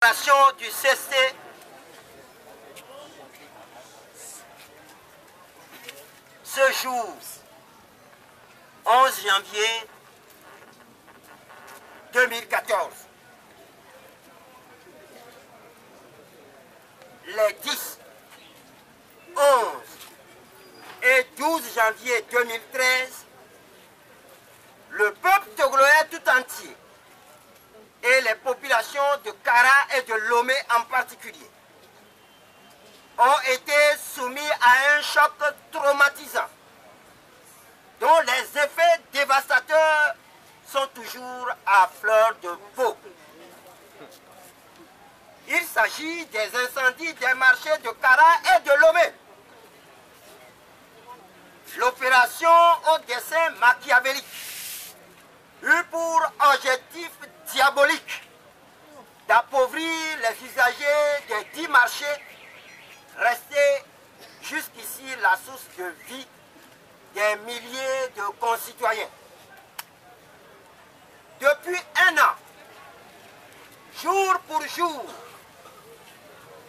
déclaration du CC ce jour, 11 janvier 2014, les 10, 11 et 12 janvier 2013, le peuple togolais tout entier et les populations de Kara et de Lomé en particulier ont été soumis à un choc traumatisant dont les effets dévastateurs sont toujours à fleur de peau. Il s'agit des incendies des marchés de Kara et de Lomé. L'opération au dessein machiavélique eut pour objectif diabolique d'appauvrir les usagers des 10 marchés restés jusqu'ici la source de vie des milliers de concitoyens. Depuis un an, jour pour jour,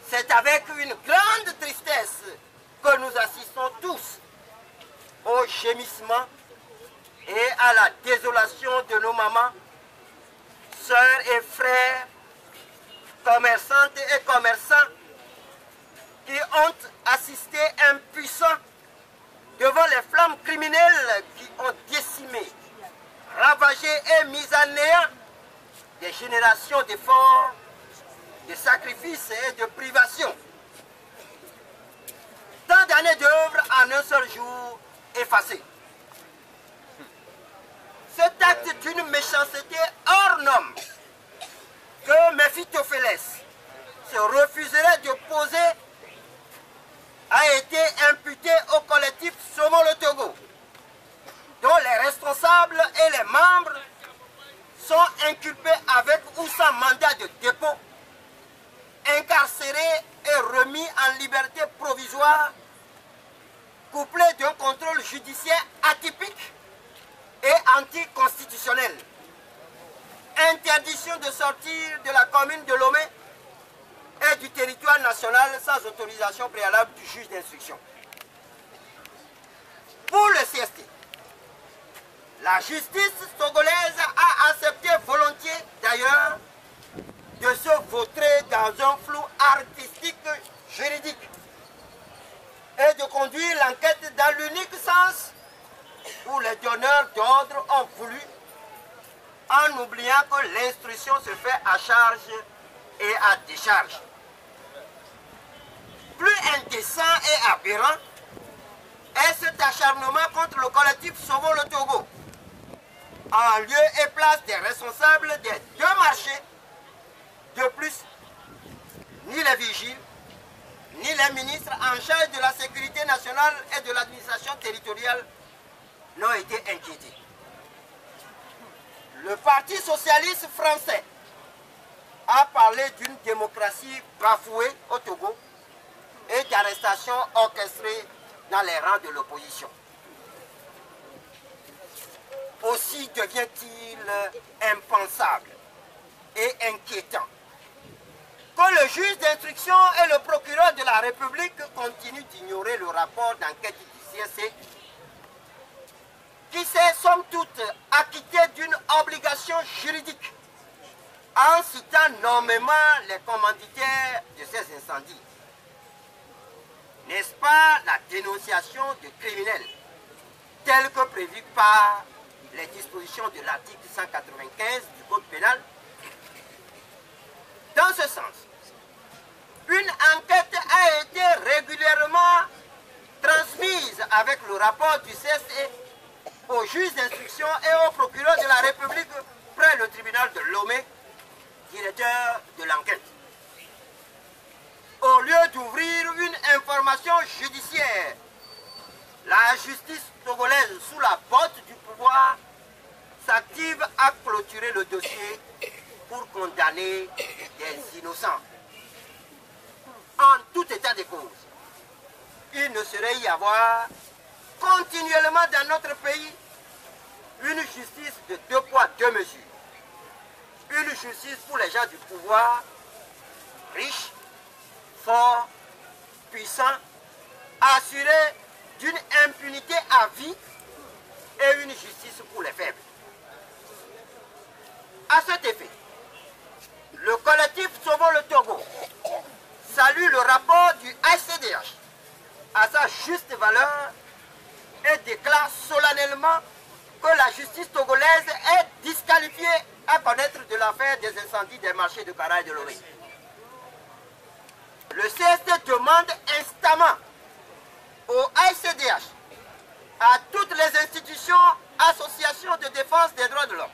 c'est avec une grande tristesse que nous assistons tous au gémissement et à la désolation de nos mamans, sœurs et frères, commerçantes et commerçants qui ont assisté impuissants devant les flammes criminelles qui ont décimé, ravagé et mis à néant des générations d'efforts, de sacrifices et de privations. Tant d'années d'œuvre en un seul jour effacées. Cet acte d'une méchanceté hors norme que Mephitophélès se refuserait de poser a été imputé au collectif Sauvons le Togo, dont les responsables et les membres sont inculpés avec ou sans mandat de dépôt, incarcérés et remis en liberté provisoire, couplé d'un contrôle judiciaire atypique et anticonstitutionnel. Interdiction de sortir de la commune de Lomé et du territoire national sans autorisation préalable du juge d'instruction. Pour le CST, la justice togolaise a accepté volontiers d'ailleurs de se vautrer dans un flou artistique juridique et de conduire l'enquête dans l'unique sens où les donneurs d'ordre ont voulu, en oubliant que l'instruction se fait à charge et à décharge. Plus indécent et aberrant est cet acharnement contre le collectif Sauvons le Togo, en lieu et place des responsables des 2 marchés. De plus, ni les vigiles, ni les ministres en charge de la sécurité nationale et de l'administration territoriale n'ont été inquiétés. Le Parti socialiste français a parlé d'une démocratie bafouée au Togo et d'arrestations orchestrées dans les rangs de l'opposition. Aussi devient-il impensable et inquiétant que le juge d'instruction et le procureur de la République continuent d'ignorer le rapport d'enquête du CSC qui s'est somme toute acquitté d'une obligation juridique en citant nommément les commanditaires de ces incendies. N'est-ce pas la dénonciation de criminels telle que prévue par les dispositions de l'article 195 du Code pénal? Dans ce sens, une enquête a été régulièrement transmise avec le rapport du CSE au juge d'instruction et au procureur de la République près le tribunal de Lomé, directeur de l'enquête. Au lieu d'ouvrir une information judiciaire, la justice togolaise, sous la botte du pouvoir, s'active à clôturer le dossier pour condamner des innocents. En tout état de cause, il ne saurait y avoir continuellement dans notre pays une justice de 2 poids 2 mesures. Une justice pour les gens du pouvoir riches, forts, puissants, assurés d'une impunité à vie et une justice pour les faibles. À cet effet, le collectif Sauvons le Togo salue le rapport du HCDH à sa juste valeur et déclare solennellement que la justice togolaise est disqualifiée à connaître de l'affaire des incendies des marchés de Kara et de Lomé. Le CST demande instamment au HCDH, à toutes les institutions, associations de défense des droits de l'homme,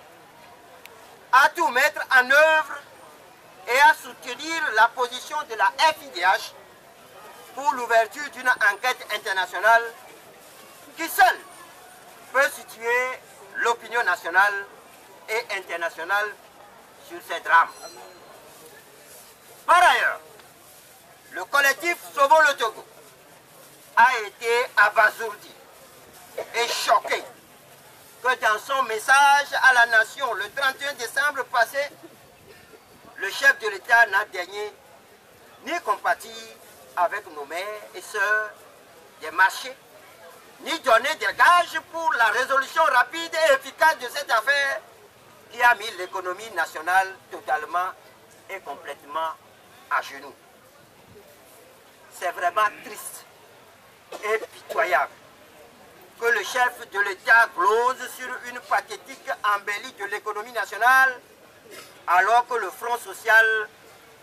à tout mettre en œuvre et à soutenir la position de la FIDH pour l'ouverture d'une enquête internationale qui seule peut situer l'opinion nationale et internationale sur ces drames. Par ailleurs, le collectif Sauvons le Togo a été abasourdi et choqué que dans son message à la nation le 31 décembre passé, le chef de l'État n'a daigné ni compatir avec nos mères et sœurs des marchés, ni donner des gages pour la résolution rapide et efficace de cette affaire qui a mis l'économie nationale totalement et complètement à genoux. C'est vraiment triste et pitoyable que le chef de l'État glose sur une pathétique embellie de l'économie nationale alors que le front social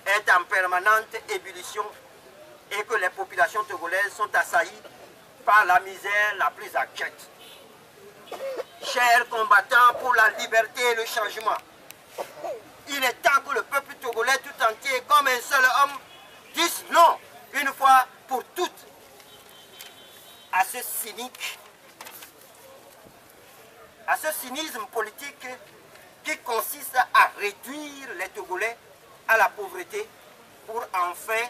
est en permanente ébullition et que les populations togolaises sont assaillies par la misère la plus abjecte. Chers combattants pour la liberté et le changement, il est temps que le peuple togolais tout entier, comme un seul homme, dise non, une fois pour toutes, à ce cynisme politique qui consiste à réduire les Togolais à la pauvreté pour enfin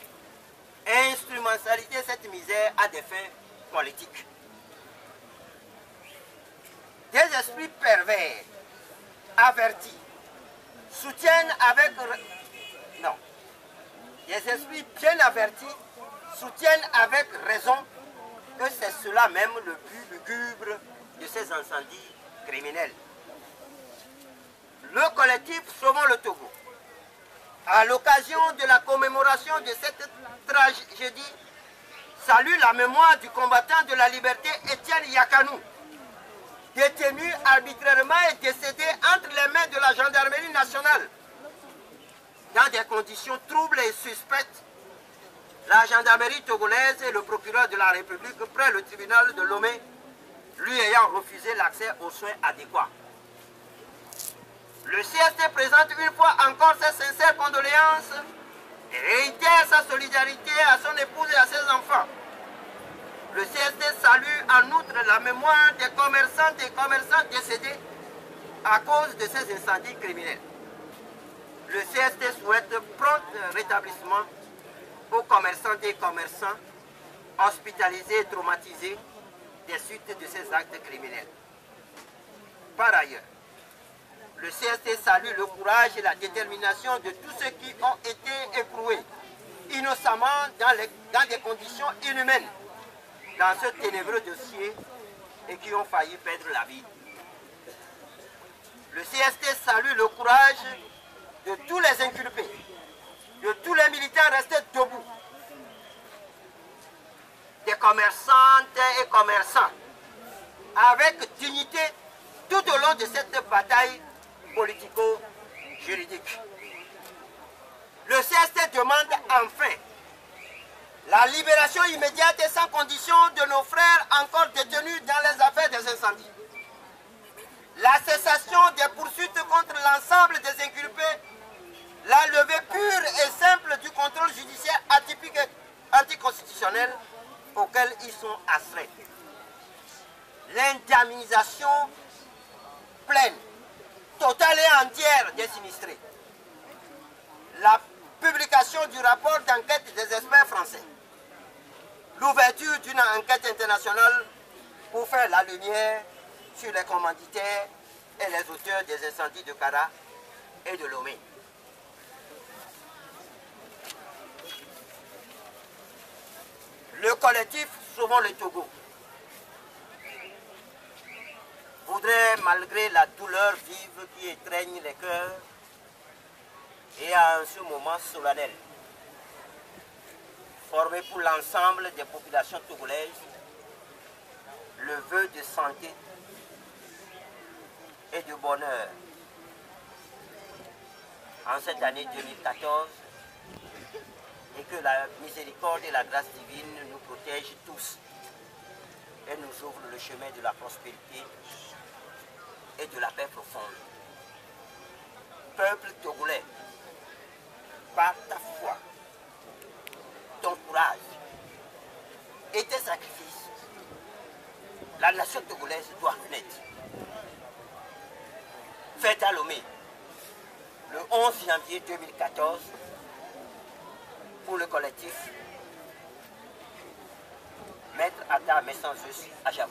instrumentaliser cette misère à des fins politiques. Des esprits pervers, avertis, soutiennent avec... Non. Des esprits bien avertis soutiennent avec raison que c'est cela même le but lugubre de ces incendies criminels. Le collectif Sauvons le Togo, à l'occasion de la commémoration de cette tragédie, salue la mémoire du combattant de la liberté Étienne Yakanou, détenu arbitrairement et décédé entre les mains de la gendarmerie nationale. Dans des conditions troubles et suspectes, la gendarmerie togolaise et le procureur de la République près le tribunal de Lomé, lui ayant refusé l'accès aux soins adéquats. Le CST présente une fois encore ses sincères condoléances et réitère sa solidarité à son épouse et à ses enfants. Le CST salue en outre la mémoire des commerçantes et commerçants décédés à cause de ces incendies criminels. Le CST souhaite prompt rétablissement aux commerçantes et commerçants hospitalisés et traumatisés des suites de ces actes criminels. Par ailleurs, le CST salue le courage et la détermination de tous ceux qui ont été éprouvés innocemment dans des conditions inhumaines dans ce ténébreux dossier et qui ont failli perdre la vie. Le CST salue le courage de tous les inculpés, de tous les militants restés debout, des commerçantes et commerçants, avec dignité tout au long de cette bataille politico-juridique. Le CST demande enfin la libération immédiate et sans condition de nos frères encore détenus dans les affaires des incendies. La cessation des poursuites contre l'ensemble des inculpés, la levée pure et simple du contrôle judiciaire atypique et anticonstitutionnel auquel ils sont astreints. L'indemnisation pleine, totale et entière des sinistrés. La publication du rapport d'enquête des experts français. L'ouverture d'une enquête internationale pour faire la lumière sur les commanditaires et les auteurs des incendies de Kara et de Lomé. collectif Sauvons le Togo voudrait, malgré la douleur vive qui étreigne les cœurs, et en ce moment solennel, former pour l'ensemble des populations togolaises le vœu de santé et de bonheur en cette année 2014, et que la miséricorde et la grâce divine nous protègent tous et nous ouvrent le chemin de la prospérité et de la paix profonde. Peuple togolais, par ta foi, ton courage et tes sacrifices, la nation togolaise doit renaître. Fête à Lomé, le 11 janvier 2014, pour le collectif Maître Atta Messanzus à Javou.